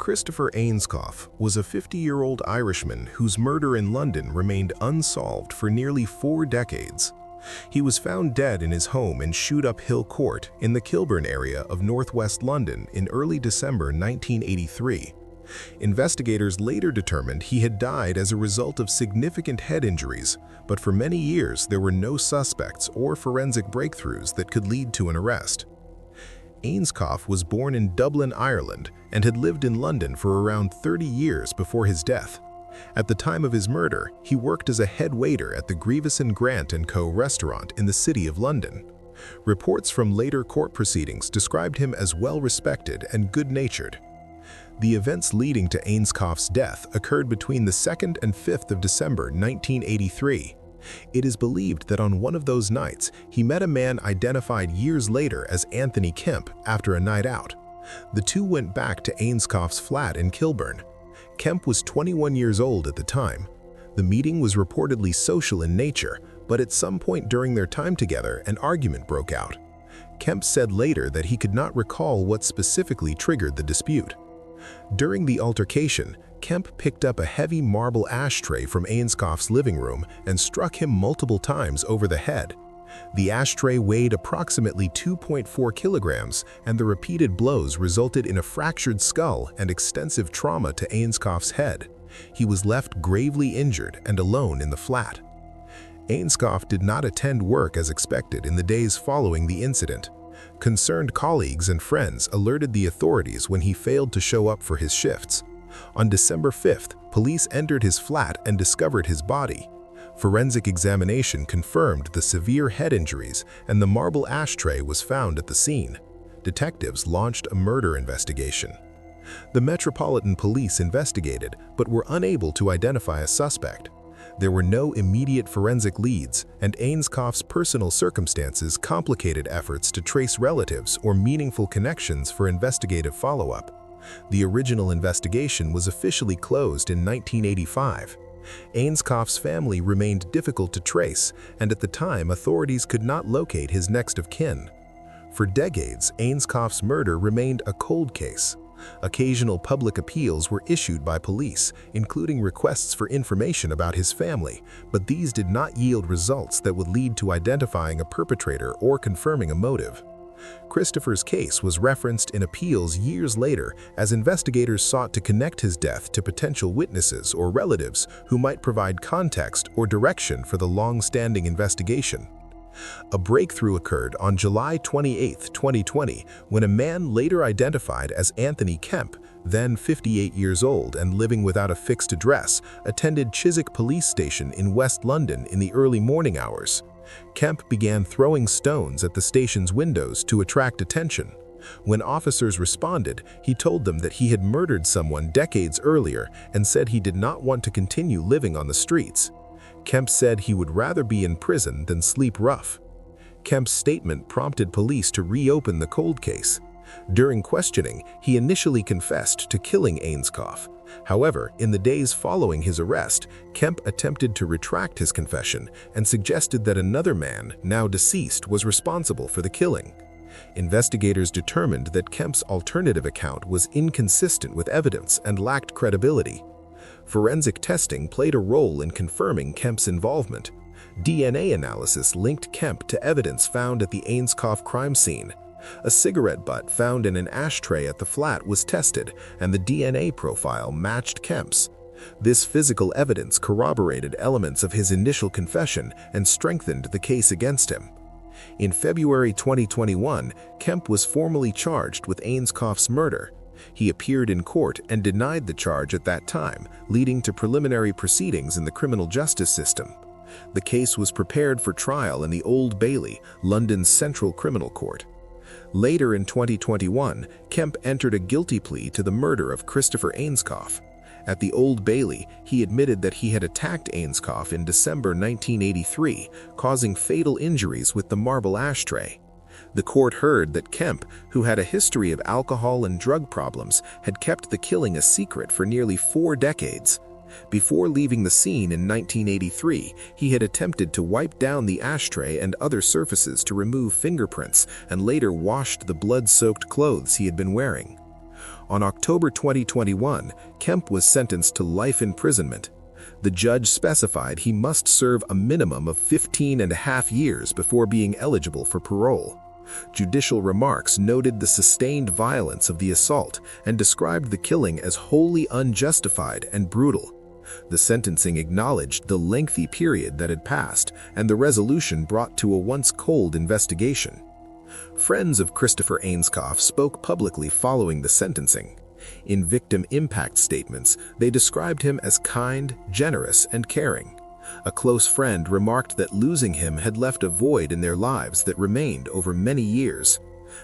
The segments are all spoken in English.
Christopher Ainscough was a 50-year-old Irishman whose murder in London remained unsolved for nearly 4 decades. He was found dead in his home in Shoot-Up Hill Court in the Kilburn area of northwest London in early December 1983. Investigators later determined he had died as a result of significant head injuries, but for many years there were no suspects or forensic breakthroughs that could lead to an arrest. Ainscough was born in Dublin, Ireland, and had lived in London for around 30 years before his death. At the time of his murder, he worked as a head waiter at the Grievous & Grant & Co. restaurant in the City of London. Reports from later court proceedings described him as well-respected and good-natured. The events leading to Ainscough's death occurred between the 2nd and 5th of December 1983. It is believed that on one of those nights, he met a man identified years later as Anthony Kemp after a night out. The two went back to Ainscough's flat in Kilburn. Kemp was 21 years old at the time. The meeting was reportedly social in nature, but at some point during their time together, an argument broke out. Kemp said later that he could not recall what specifically triggered the dispute. During the altercation, Kemp picked up a heavy marble ashtray from Ainscough's living room and struck him multiple times over the head. The ashtray weighed approximately 2.4 kilograms, and the repeated blows resulted in a fractured skull and extensive trauma to Ainscough's head. He was left gravely injured and alone in the flat. Ainscough did not attend work as expected in the days following the incident. Concerned colleagues and friends alerted the authorities when he failed to show up for his shifts. On December 5th, police entered his flat and discovered his body. Forensic examination confirmed the severe head injuries, and the marble ashtray was found at the scene. Detectives launched a murder investigation. The Metropolitan Police investigated, but were unable to identify a suspect. There were no immediate forensic leads, and Ainscough's personal circumstances complicated efforts to trace relatives or meaningful connections for investigative follow-up. The original investigation was officially closed in 1985. Ainscough's family remained difficult to trace, and at the time authorities could not locate his next of kin. For decades, Ainscough's murder remained a cold case. Occasional public appeals were issued by police, including requests for information about his family, but these did not yield results that would lead to identifying a perpetrator or confirming a motive. Christopher's case was referenced in appeals years later as investigators sought to connect his death to potential witnesses or relatives who might provide context or direction for the long-standing investigation. A breakthrough occurred on July 28, 2020, when a man later identified as Anthony Kemp, then 58 years old and living without a fixed address, attended Chiswick Police Station in West London in the early morning hours. Kemp began throwing stones at the station's windows to attract attention. When officers responded, he told them that he had murdered someone decades earlier and said he did not want to continue living on the streets. Kemp said he would rather be in prison than sleep rough. Kemp's statement prompted police to reopen the cold case. During questioning, he initially confessed to killing Ainscough. However, in the days following his arrest, Kemp attempted to retract his confession and suggested that another man, now deceased, was responsible for the killing. Investigators determined that Kemp's alternative account was inconsistent with evidence and lacked credibility. Forensic testing played a role in confirming Kemp's involvement. DNA analysis linked Kemp to evidence found at the Ainscough crime scene. A cigarette butt found in an ashtray at the flat was tested, and the DNA profile matched Kemp's. This physical evidence corroborated elements of his initial confession and strengthened the case against him. In February 2021, Kemp was formally charged with Ainscough's murder. He appeared in court and denied the charge at that time, leading to preliminary proceedings in the criminal justice system. The case was prepared for trial in the Old Bailey, London's Central Criminal Court. Later in 2021, Kemp entered a guilty plea to the murder of Christopher Ainscough. At the Old Bailey, he admitted that he had attacked Ainscough in December 1983, causing fatal injuries with the marble ashtray. The court heard that Kemp, who had a history of alcohol and drug problems, had kept the killing a secret for nearly 4 decades. Before leaving the scene in 1983, he had attempted to wipe down the ashtray and other surfaces to remove fingerprints and later washed the blood-soaked clothes he had been wearing. On October 2021, Kemp was sentenced to life imprisonment. The judge specified he must serve a minimum of 15.5 years before being eligible for parole. Judicial remarks noted the sustained violence of the assault and described the killing as wholly unjustified and brutal. The sentencing acknowledged the lengthy period that had passed and the resolution brought to a once cold investigation. Friends of Christopher Ainscough spoke publicly following the sentencing. In victim impact statements, they described him as kind, generous, and caring. A close friend remarked that losing him had left a void in their lives that remained over many years.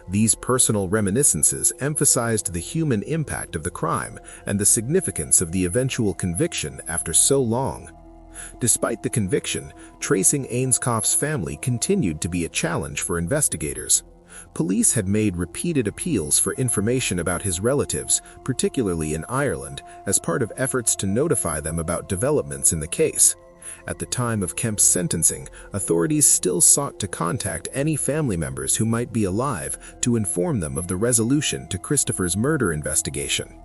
These personal reminiscences emphasized the human impact of the crime and the significance of the eventual conviction after so long. Despite the conviction, tracing Ainscough's family continued to be a challenge for investigators. Police had made repeated appeals for information about his relatives, particularly in Ireland, as part of efforts to notify them about developments in the case. At the time of Kemp's sentencing, authorities still sought to contact any family members who might be alive to inform them of the resolution to Christopher's murder investigation.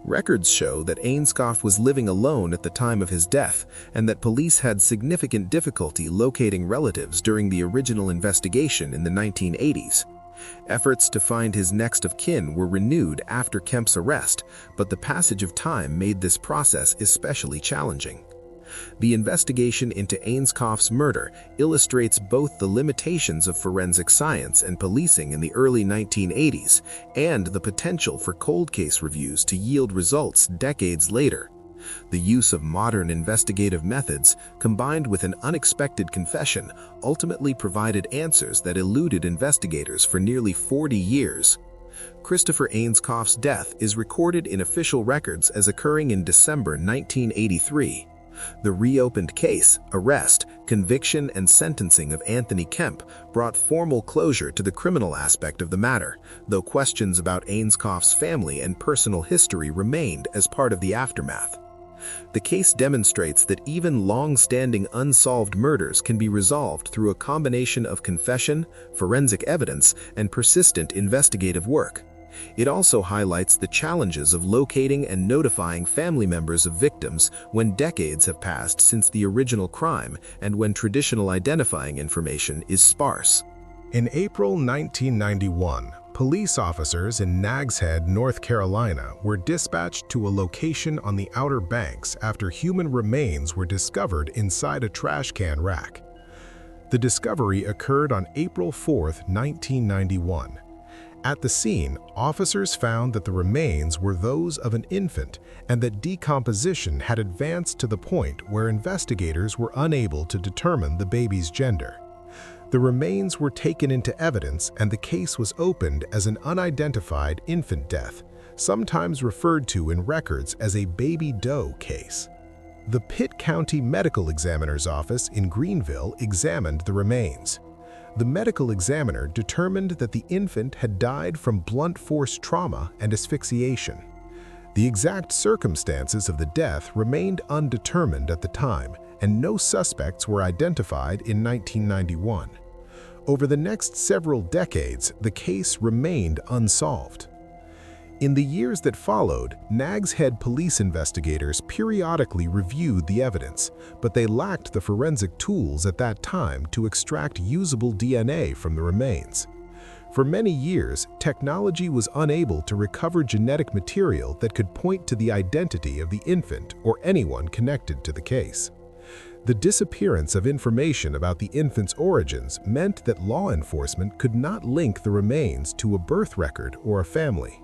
Records show that Ainscough was living alone at the time of his death and that police had significant difficulty locating relatives during the original investigation in the 1980s. Efforts to find his next of kin were renewed after Kemp's arrest, but the passage of time made this process especially challenging. The investigation into Ainscough's murder illustrates both the limitations of forensic science and policing in the early 1980s and the potential for cold case reviews to yield results decades later. The use of modern investigative methods, combined with an unexpected confession, ultimately provided answers that eluded investigators for nearly 40 years. Christopher Ainscough's death is recorded in official records as occurring in December 1983. The reopened case, arrest, conviction, and sentencing of Anthony Kemp brought formal closure to the criminal aspect of the matter, though questions about Ainscough's family and personal history remained as part of the aftermath. The case demonstrates that even long-standing unsolved murders can be resolved through a combination of confession, forensic evidence, and persistent investigative work. It also highlights the challenges of locating and notifying family members of victims when decades have passed since the original crime and when traditional identifying information is sparse. In April 1991, police officers in Nags Head, North Carolina, were dispatched to a location on the Outer Banks after human remains were discovered inside a trash can rack. The discovery occurred on April 4, 1991. At the scene, officers found that the remains were those of an infant and that decomposition had advanced to the point where investigators were unable to determine the baby's gender. The remains were taken into evidence and the case was opened as an unidentified infant death, sometimes referred to in records as a baby doe case. The Pitt County Medical Examiner's Office in Greenville examined the remains. The medical examiner determined that the infant had died from blunt force trauma and asphyxiation. The exact circumstances of the death remained undetermined at the time, and no suspects were identified in 1991. Over the next several decades, the case remained unsolved. In the years that followed, Nags Head police investigators periodically reviewed the evidence, but they lacked the forensic tools at that time to extract usable DNA from the remains. For many years, technology was unable to recover genetic material that could point to the identity of the infant or anyone connected to the case. The disappearance of information about the infant's origins meant that law enforcement could not link the remains to a birth record or a family.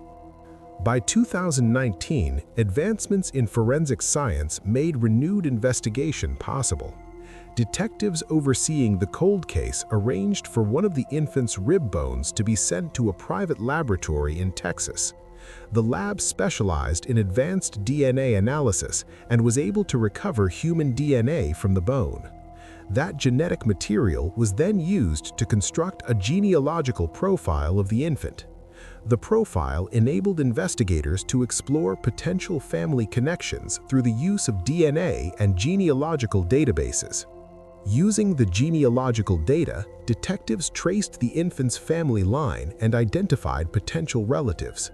By 2019, advancements in forensic science made renewed investigation possible. Detectives overseeing the cold case arranged for one of the infant's rib bones to be sent to a private laboratory in Texas. The lab specialized in advanced DNA analysis and was able to recover human DNA from the bone. That genetic material was then used to construct a genealogical profile of the infant. The profile enabled investigators to explore potential family connections through the use of DNA and genealogical databases. Using the genealogical data, detectives traced the infant's family line and identified potential relatives.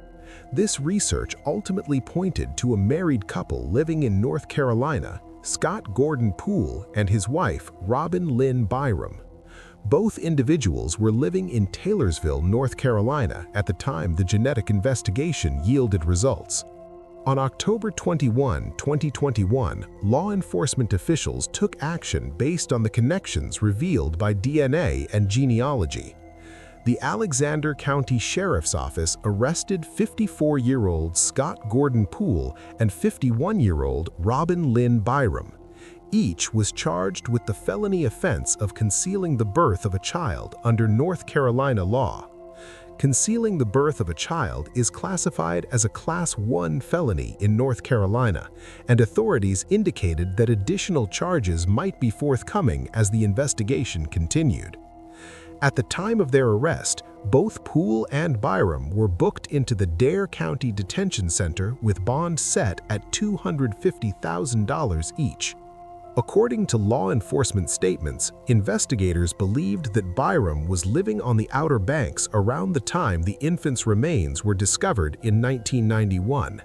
This research ultimately pointed to a married couple living in North Carolina, Scott Gordon Poole and his wife, Robin Lynn Byrum. Both individuals were living in Taylorsville, North Carolina at the time the genetic investigation yielded results. On October 21, 2021, law enforcement officials took action based on the connections revealed by DNA and genealogy. The Alexander County Sheriff's Office arrested 54-year-old Scott Gordon Poole and 51-year-old Robin Lynn Byrum. Each was charged with the felony offense of concealing the birth of a child under North Carolina law. Concealing the birth of a child is classified as a Class 1 felony in North Carolina, and authorities indicated that additional charges might be forthcoming as the investigation continued. At the time of their arrest, both Poole and Byrum were booked into the Dare County Detention Center with bond set at $250,000 each. According to law enforcement statements, investigators believed that Byrum was living on the Outer Banks around the time the infant's remains were discovered in 1991.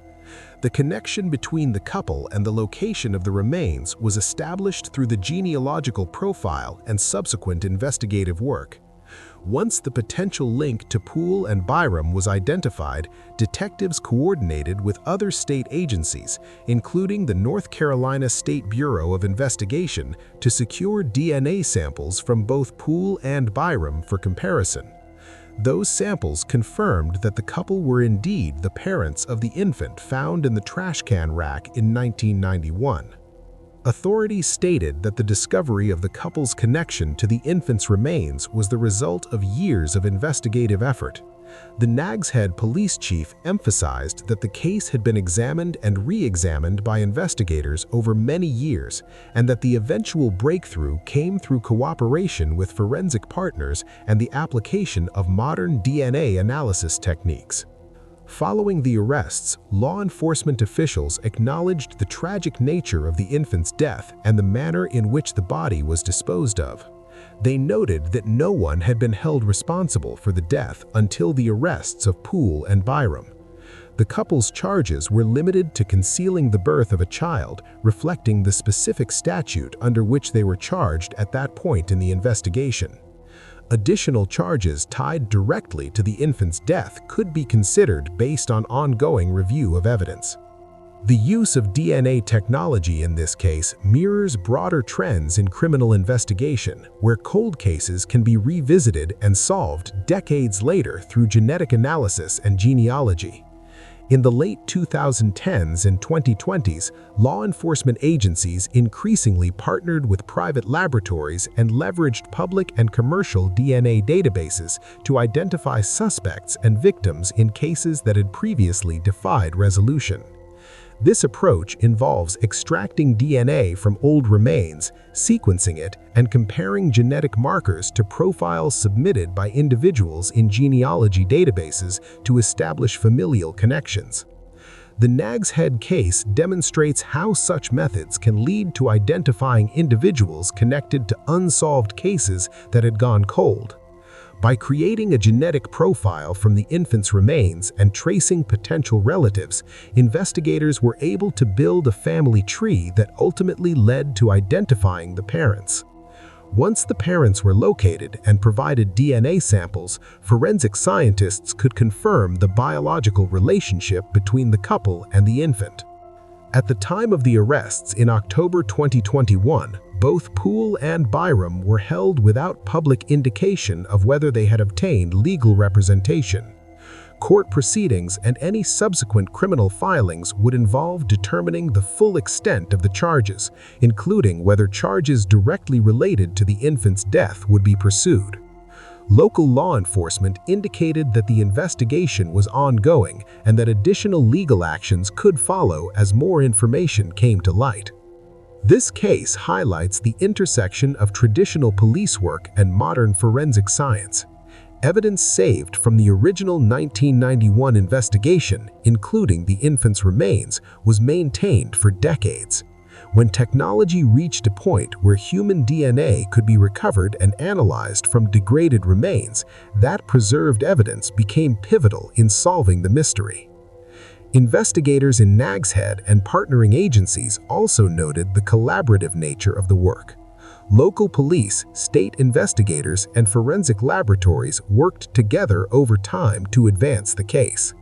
The connection between the couple and the location of the remains was established through the genealogical profile and subsequent investigative work. Once the potential link to Poole and Byrum was identified, detectives coordinated with other state agencies, including the North Carolina State Bureau of Investigation, to secure DNA samples from both Poole and Byrum for comparison. Those samples confirmed that the couple were indeed the parents of the infant found in the trash can rack in 1991. Authorities stated that the discovery of the couple's connection to the infant's remains was the result of years of investigative effort. The Nags Head police chief emphasized that the case had been examined and re-examined by investigators over many years, and that the eventual breakthrough came through cooperation with forensic partners and the application of modern DNA analysis techniques. Following the arrests, law enforcement officials acknowledged the tragic nature of the infant's death and the manner in which the body was disposed of. They noted that no one had been held responsible for the death until the arrests of Poole and Byrum. The couple's charges were limited to concealing the birth of a child, reflecting the specific statute under which they were charged at that point in the investigation. Additional charges tied directly to the infant's death could be considered based on ongoing review of evidence. The use of DNA technology in this case mirrors broader trends in criminal investigation, where cold cases can be revisited and solved decades later through genetic analysis and genealogy. In the late 2010s and 2020s, law enforcement agencies increasingly partnered with private laboratories and leveraged public and commercial DNA databases to identify suspects and victims in cases that had previously defied resolution. This approach involves extracting DNA from old remains, sequencing it, and comparing genetic markers to profiles submitted by individuals in genealogy databases to establish familial connections. The Nags Head case demonstrates how such methods can lead to identifying individuals connected to unsolved cases that had gone cold. By creating a genetic profile from the infant's remains and tracing potential relatives, investigators were able to build a family tree that ultimately led to identifying the parents. Once the parents were located and provided DNA samples, forensic scientists could confirm the biological relationship between the couple and the infant. At the time of the arrests in October 2021, both Poole and Byrum were held without public indication of whether they had obtained legal representation. Court proceedings and any subsequent criminal filings would involve determining the full extent of the charges, including whether charges directly related to the infant's death would be pursued. Local law enforcement indicated that the investigation was ongoing and that additional legal actions could follow as more information came to light. This case highlights the intersection of traditional police work and modern forensic science. Evidence saved from the original 1991 investigation, including the infant's remains, was maintained for decades. When technology reached a point where human DNA could be recovered and analyzed from degraded remains, that preserved evidence became pivotal in solving the mystery. Investigators in Nags Head and partnering agencies also noted the collaborative nature of the work. Local police, state investigators, and forensic laboratories worked together over time to advance the case.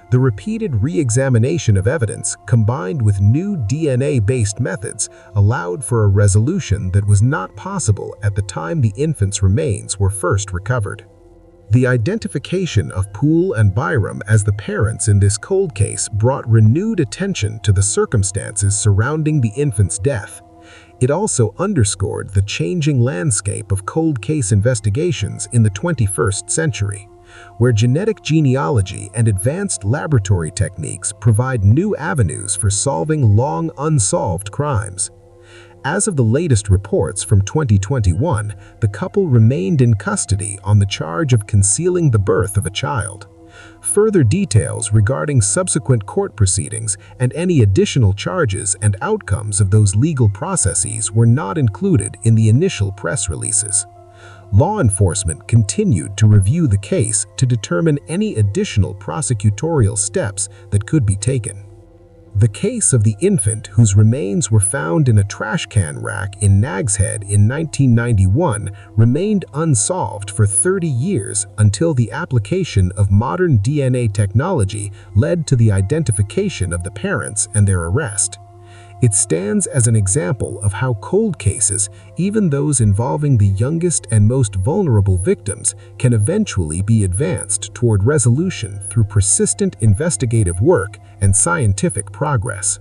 The repeated re-examination of evidence, combined with new DNA-based methods, allowed for a resolution that was not possible at the time the infant's remains were first recovered. The identification of Poole and Byrum as the parents in this cold case brought renewed attention to the circumstances surrounding the infant's death. It also underscored the changing landscape of cold case investigations in the 21st century, where genetic genealogy and advanced laboratory techniques provide new avenues for solving long unsolved crimes. As of the latest reports from 2021, the couple remained in custody on the charge of concealing the birth of a child. Further details regarding subsequent court proceedings and any additional charges and outcomes of those legal processes were not included in the initial press releases. Law enforcement continued to review the case to determine any additional prosecutorial steps that could be taken. The case of the infant whose remains were found in a trash can rack in Nags Head in 1991 remained unsolved for 30 years until the application of modern DNA technology led to the identification of the parents and their arrest. It stands as an example of how cold cases, even those involving the youngest and most vulnerable victims, can eventually be advanced toward resolution through persistent investigative work and scientific progress.